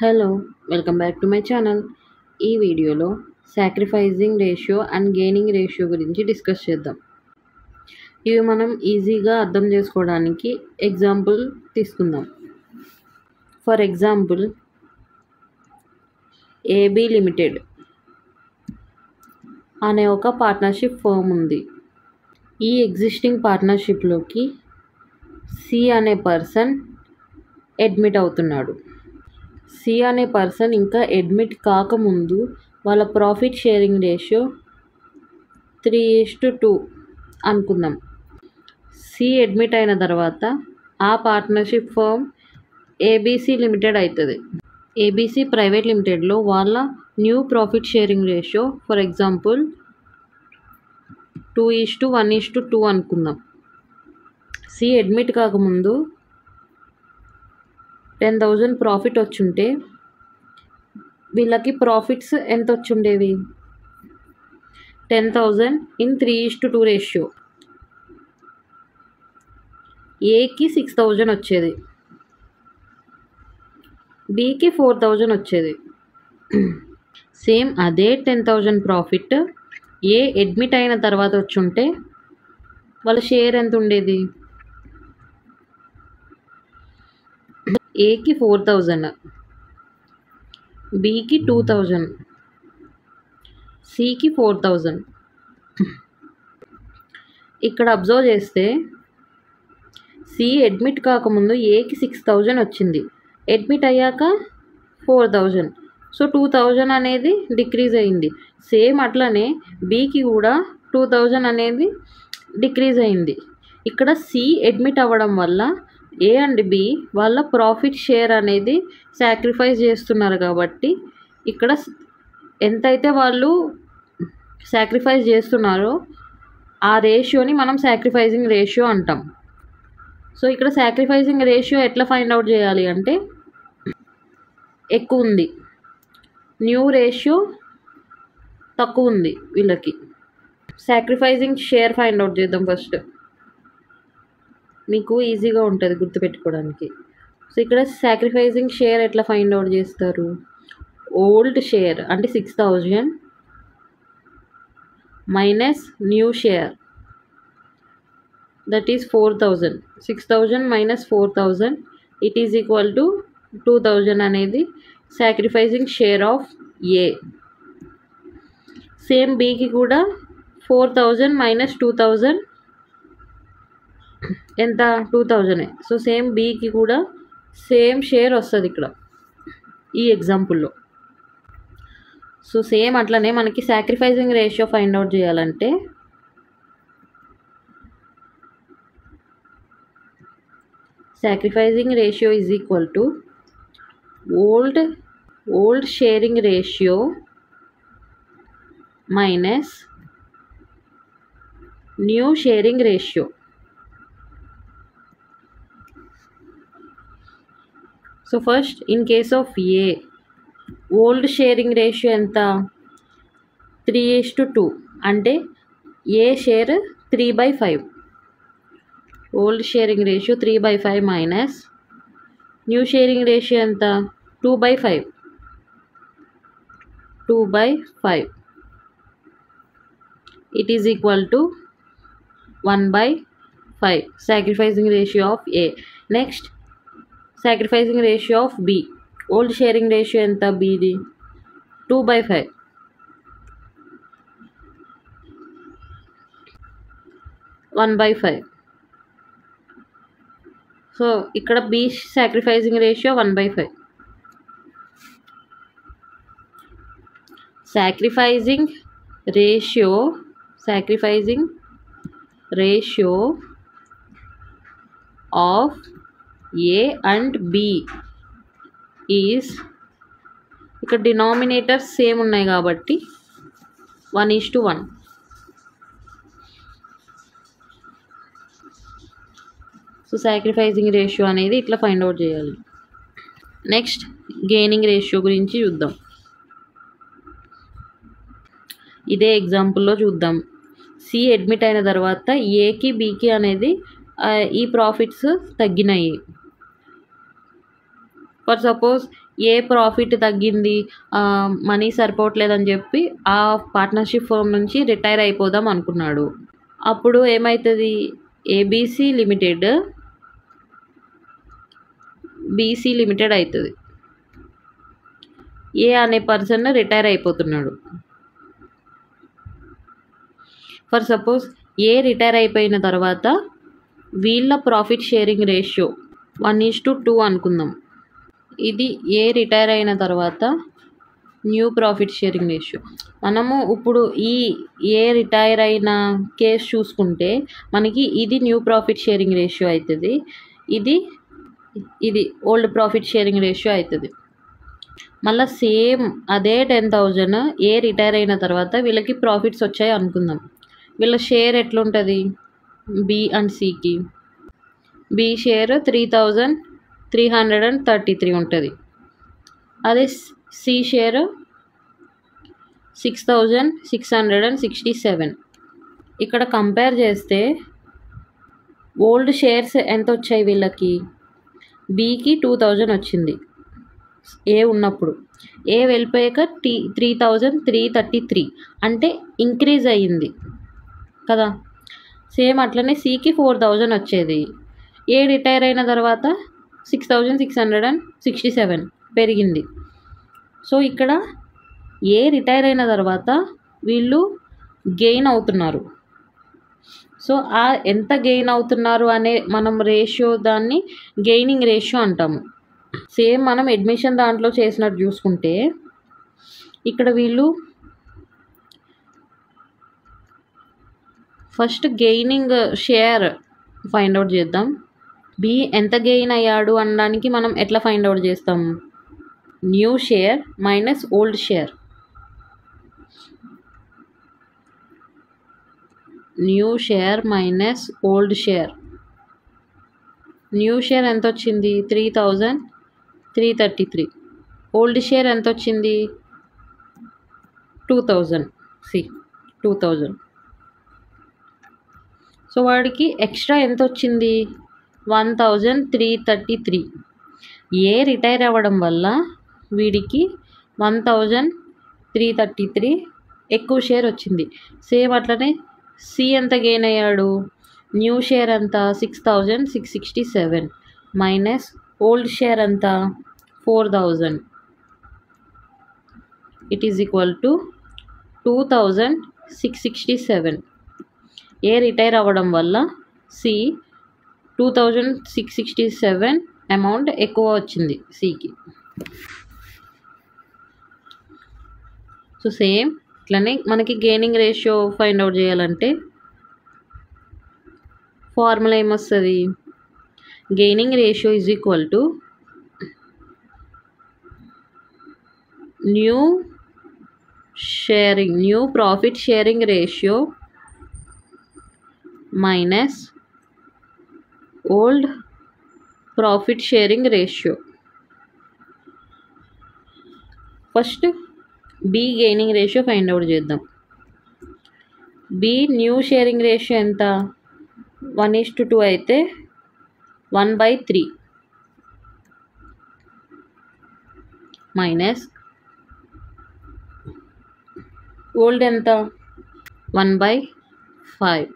Hello, welcome back to my channel. ఈ వీడియోలో sacrificing ratio and gaining ratio గురించి discuss చేద్దాం. ఇవి మనం ఈజీగా అర్థం చేసుకోవడానికి ఎగ్జాంపుల్ తీసుకుందాం. ఫర్ ఎగ్జాంపుల్, ఏబీ లిమిటెడ్ అనే ఒక పార్ట్నర్షిప్ ఫర్మ్ ఉంది. ఈ ఎగ్జిస్టింగ్ పార్ట్నర్షిప్లోకి సి అనే పర్సన్ అడ్మిట్ అవుతున్నాడు. సి అనే పర్సన్ ఇంకా అడ్మిట్ కాకముందు వాళ్ళ ప్రాఫిట్ షేరింగ్ రేషియో 3:2 అనుకుందాం. సి అడ్మిట్ అయిన తర్వాత ఆ పార్ట్నర్షిప్ ఫర్మ్ ఏబీసీ లిమిటెడ్ అవుతుంది. ఏబీసీ ప్రైవేట్ లిమిటెడ్లో వాళ్ళ new profit sharing ratio for example 2:1:2 అనుకుందాం. సి అడ్మిట్ కాకముందు 10,000 ప్రాఫిట్ వచ్చుంటే వీళ్ళకి ప్రాఫిట్స్ ఎంత వచ్చుండేవి? 10,000 ఇన్ 3:2 రేషియో. ఏకి 6,000 వచ్చేది, బికి 4,000 వచ్చేది. సేమ్ అదే 10,000 ప్రాఫిట్ ఏ అడ్మిట్ అయిన తర్వాత వచ్చుంటే వాళ్ళ షేర్ ఎంత ఉండేది? ఏకి 4,000, బికి 2,000, సికి 4,000. ఇక్కడ అబ్జర్వ్ చేస్తే సి అడ్మిట్ కాకముందు ఏకి 6,000 వచ్చింది, అడ్మిట్ అయ్యాక 4,000. సో 2,000 అనేది డిక్రీజ్ అయింది. సేమ్ అట్లనే బికి కూడా 2,000 అనేది డిక్రీజ్ అయింది. ఇక్కడ సి అడ్మిట్ అవ్వడం వల్ల ఏ అండ్ బి వాళ్ళ ప్రాఫిట్ షేర్ అనేది సాక్రిఫైస్ చేస్తున్నారు కాబట్టి ఇక్కడ ఎంతైతే వాళ్ళు సాక్రిఫైస్ చేస్తున్నారో ఆ రేషియోని మనం సాక్రిఫైజింగ్ రేషియో అంటాం. సో ఇక్కడ సాక్రిఫైజింగ్ రేషియో ఎట్లా ఫైండ్ అవుట్ చేయాలి అంటే, ఎక్కువ ఉంది, న్యూ రేషియో తక్కువ ఉంది వీళ్ళకి. సాక్రిఫైజింగ్ షేర్ ఫైండ్ అవుట్ చేద్దాం ఫస్ట్, మీకు ఈజీగా ఉంటుంది గుర్తుపెట్టుకోవడానికి. సో ఇక్కడ సాక్రిఫైజింగ్ షేర్ ఎట్లా ఫైండ్ అవుట్ చేస్తారు? ఓల్డ్ షేర్ అంటే 6,000 minus new share that is 4,000. 6,000 minus 4,000 it is equal to 2,000 అనేది sacrificing share of A. Same బికి కూడా 4,000 మైనస్ 2,000 ఎంత? 2,000. సో సేమ్ బికి కూడా సేమ్ షేర్ వస్తుంది ఇక్కడ ఈ ఎగ్జాంపుల్లో. సో సేమ్ అట్లనే మనకి సాక్రిఫైజింగ్ రేషియో ఫైండ్ అవుట్ చేయాలంటే sacrificing ratio is equal to old sharing ratio minus new sharing ratio. So first in case of A, old sharing ratio ఎంత? 3:2 అంటే A share 3/5. Old sharing ratio 3/5 minus new sharing ratio ఎంత? 2/5. 2/5 it is equal to 1/5 sacrificing ratio of A. Next sacrificing ratio of B, old sharing ratio ఎంత బిది? 2/5. 1/5. So ఇక్కడ B sacrificing ratio 1/5. Sacrificing ratio of A and B is, ఇక్కడ denominators same ఉన్నాయి కాబట్టి 1:1. So sacrificing ratio అనేది ఇట్లా find out చేయాలి. Next gaining ratio గురించి చూద్దాం. ఇదే ఎగ్జాంపుల్లో చూద్దాం. సి అడ్మిట్ అయిన తర్వాత ఏకి బికి అనేది ఈ ప్రాఫిట్స్ తగ్గినాయి. ఫర్ సపోజ్ ఏ ప్రాఫిట్ తగ్గింది, మనీ సరిపోవట్లేదని చెప్పి ఆ పార్ట్నర్షిప్ ఫర్మ్ నుంచి రిటైర్ అయిపోదాం అనుకున్నాడు. అప్పుడు ఏమవుతుంది, ఏబీసీ లిమిటెడ్ బీసీ లిమిటెడ్ అవుతుంది. ఏ అనే పర్సన్ రిటైర్ అయిపోతున్నాడు. ఫర్ సపోజ్ ఏ రిటైర్ అయిపోయిన తర్వాత వీళ్ళ ప్రాఫిట్ షేరింగ్ రేషియో 1:2 అనుకుందాం. ఇది ఏ రిటైర్ అయిన తర్వాత న్యూ ప్రాఫిట్ షేరింగ్ రేషియో. మనము ఇప్పుడు ఈ ఏ రిటైర్ అయిన కేసు చూసుకుంటే మనకి ఇది న్యూ ప్రాఫిట్ షేరింగ్ రేషియో అవుతుంది, ఇది ఓల్డ్ ప్రాఫిట్ షేరింగ్ రేషియో అవుతుంది. మళ్ళీ సేమ్ అదే 10,000 ఏ రిటైర్ అయిన తర్వాత వీళ్ళకి ప్రాఫిట్స్ వచ్చాయి అనుకుందాం. వీళ్ళ షేర్ ఎట్లుంటుంది, బి అండ్ సికి. బి షేర్ 3,333 ఉంటుంది. అదే సి షేర్ 6,667. ఇక్కడ కంపేర్ చేస్తే ఓల్డ్ షేర్స్ ఎంత వచ్చాయి వీళ్ళకి, బికి 2,000 వచ్చింది ఏ ఉన్నప్పుడు. ఏ వెళ్ళిపోయాక 3,333 అంటే ఇంక్రీజ్ అయ్యింది కదా. సేమ్ అట్లనే సికి 4,000 వచ్చేది, ఏ రిటైర్ అయిన తర్వాత 6,667 పెరిగింది. సో ఇక్కడ ఏ రిటైర్ అయిన తర్వాత వీళ్ళు గెయిన్ అవుతున్నారు. సో ఆ ఎంత గెయిన్ అవుతున్నారు అనే మనం రేషియో దాన్ని గెయినింగ్ రేషియో అంటాము. సేమ్ మనం అడ్మిషన్ దాంట్లో చేసినట్టు చూసుకుంటే ఇక్కడ వీళ్ళు first gaining share find out చేద్దాం. బి ఎంత గెయిన్ అయ్యాడు అనడానికి మనం ఎట్లా ఫైండ్ అవుట్ చేస్తాం, new share minus old share. New share minus old share. New share ఎంత వచ్చింది, 3,333. ఓల్డ్ షేర్ ఎంత వచ్చింది, 2,000. 2,000. సో వాడికి ఎక్స్ట్రా ఎంత వచ్చింది, 1,333. ఏ రిటైర్ అవ్వడం వల్ల వీడికి 1,333 ఎక్కువ షేర్ వచ్చింది. సేమ్ అట్లనే సి ఎంత గెయిన్ అయ్యాడు, న్యూ షేర్ ఎంత 6,667 మైనస్ ఓల్డ్ షేర్ ఎంత 4,000. It is equal to 2,667. A retire అవ్వడం వల్ల సి 2,667 అమౌంట్ ఎక్కువ వచ్చింది సికి. సో సేమ్ ఇట్లనే మనకి గెయినింగ్ రేషియో ఫైండ్ అవుట్ చేయాలంటే ఫార్ములా ఏమొస్తుంది, gaining ratio is equal to new profit sharing ratio minus old profit sharing ratio. First B gaining ratio find out చేద్దాం. బి న్యూ షేరింగ్ రేషియో ఎంత, 1:2 అయితే 1/3 minus old ఎంత 1/5.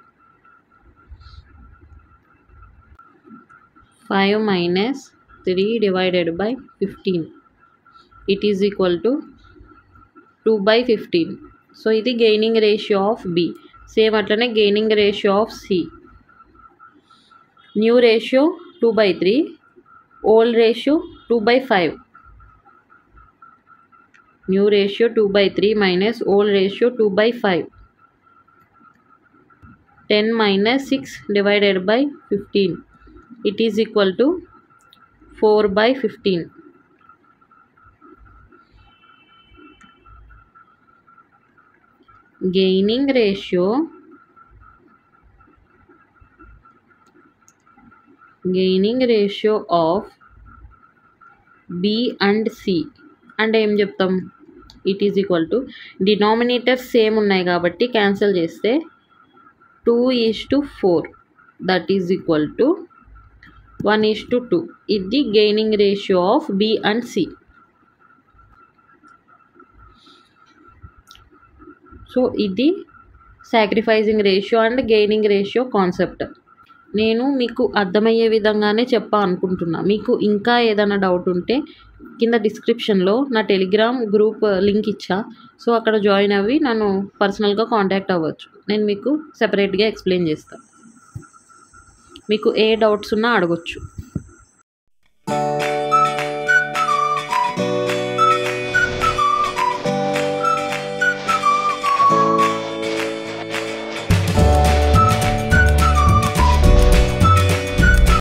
5 minus 3 divided by 15. It is equal to 2/15. So ఇది gaining ratio of B. Same అట్లనే gaining ratio of C. New ratio 2/3, old ratio 2/5. New ratio 2/3 minus old ratio 2/5. 10 minus 6 divided by 15. It is equal to 4/15. Gaining ratio of B and C అంటే ఏం చెప్తాం, it is equal to denominator same ఉన్నాయి కాబట్టి cancel చేస్తే 2:4 that is equal to 1:2. ఇది gaining ratio of B and C. So ఇది sacrificing ratio and gaining ratio concept. నేను మీకు అర్థమయ్యే విధంగానే అనుకుంటున్నా. మీకు ఇంకా ఏదైనా డౌట్ ఉంటే కింద డిస్క్రిప్షన్లో నా టెలిగ్రామ్ గ్రూప్ లింక్ ఇచ్చా. సో అక్కడ జాయిన్ అవ్వి నన్ను పర్సనల్గా కాంటాక్ట్ అవ్వచ్చు. నేను మీకు సెపరేట్గా ఎక్స్ప్లెయిన్ చేస్తాను. మీకు ఏ డౌట్స్ ఉన్నా అడగొచ్చు.